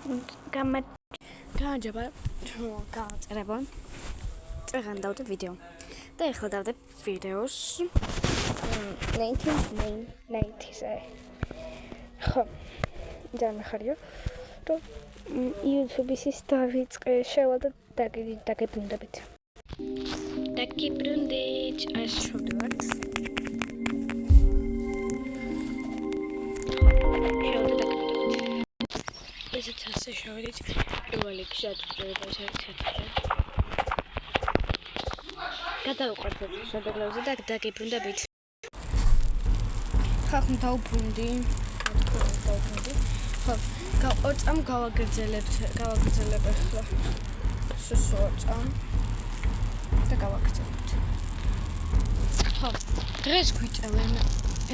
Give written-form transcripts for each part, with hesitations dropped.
გამარჯობა გაწერება წეგან დავდე ვიდეო და ეხლა დავდე ვიდეოს 1990-ზე ხო დამეხარია რომ YouTube-ის დავიწყე შევალ და დაგებრუნდებით ეს შევდივართ ესეც ასე შევედით პირველი შეჭრება შეჭრება გადავყვეთ შედარებით და დაგებრუნდებით ხახუნ დაუბრუნდი ხო ორწამ გავაგრძელებ ახლა სუსოწამ და გავაგრძელებთ ხო დღეს გვიწევენ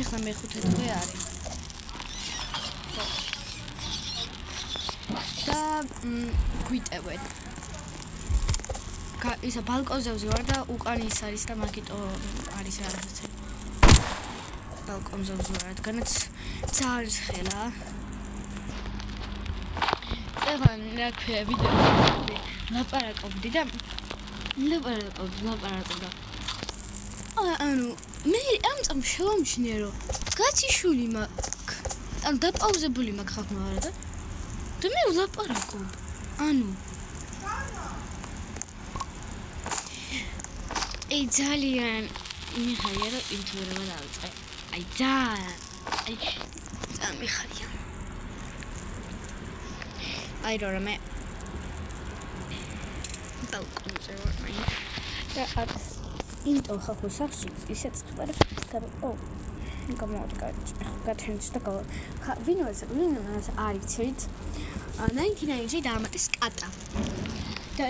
ახლა მეხუთე დღე არის და გვიტევენ ისა ბალკონზე ვარ და უკან ის არის და მაგიტო არის რაღაცა ბალკონზე ვარ რადგანაც ძალიან ხელა ეხლა რა ქვია ვიდეო ლაპარაკობდი და ანუ მე ამ წამ შევამჩნიე რომ გაციშული მაქვს ანუ დაპაუზებული მაქვს ხალხმა არა და მე ვლაპარაკობ ანუ ძალიან მიხარია რომ ინტუიტორმა დავიწყე ძალიან მიხარია რომ მე ბალკონზე ვარ და აქ ინტო ხალხო სახში ისეც ხარ გამოვდგეთ და ვინოს არიცით 99-ში დაამატეს კატა და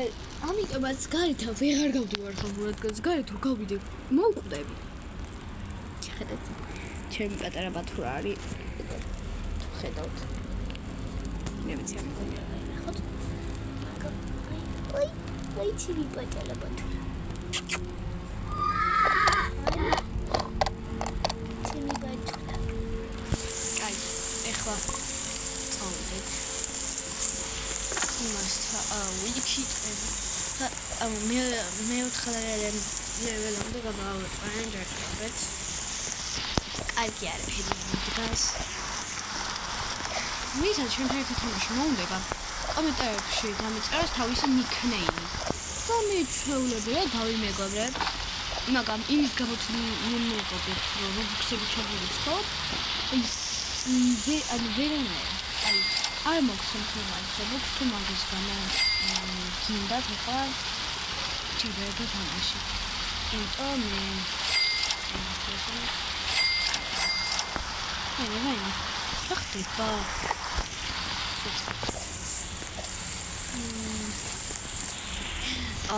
ამიტომაც გარეთ ვეღარ გავდივარ ხოლმე რადგან გარეთ რო გავიდე მოვკვდები ხედავთ ჩემი პატარა ბათურა არის თუ ხედავთ მე ვიცი ამ ნახოთ ой ჩემი პატარა ბათურა ეხლა წავიდეთ იმასთან ვიქიტები და მე 4 ლეველამდე გავავაწყენ ჯერჯერობით კარგი არის ფიდგას მისად ჩვენ თამაში მოუნდება კომენტარებში დამიწეროს თავისი ნიკნეიმი და მე ჩვეულებია დავიმეგობრებ მაგრამ იმის გამო მიმოვიგებთ რომ რობოქსები ჩაგულისხოთ ან ვერანაირ არ მოგცემ ხმარს თუ მაგის გამო გინდათ ახლა ჩიბერდა თამაში იმიტომ მე ხახტება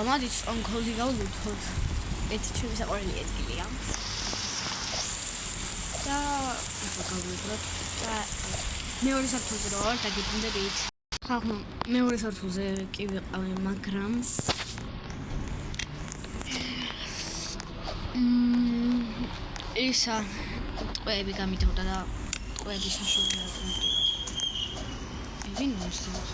ამადიც ონკოლი გავუთხოთ ეს ჩემი საყვარელი ადგილია და გავუძროთ და მეორე სართულზე რო ვარ დაგიბრუნდებით ხახო მეორე სართულზე კი ვიყავი მაგრამ ისა ტყვეები გამიტევდა და ტყვეების საშუალება ვინ მოსწონს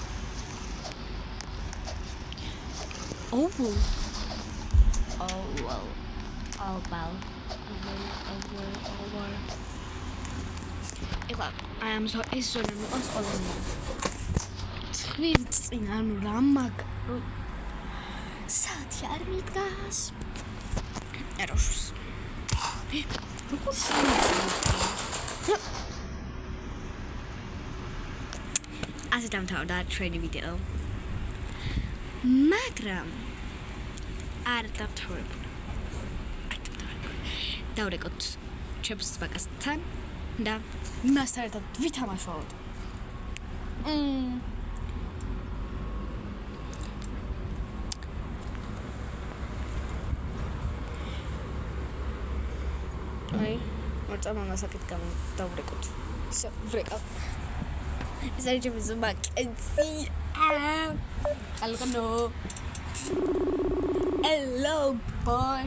I am so is so nice all over. Twins in an ramak. Satya mitgas. Eros. As it down that training video. Magram. Adapt horrible. Daurekot. Chips Pakistan. და იმასთან ერთად ვითამაშოთ. აი, მოწამანა საკეთ დავვრეკოთ. ისე ვრეკავ. ეს არის ჩემი ზომა კეცი. Hello boy.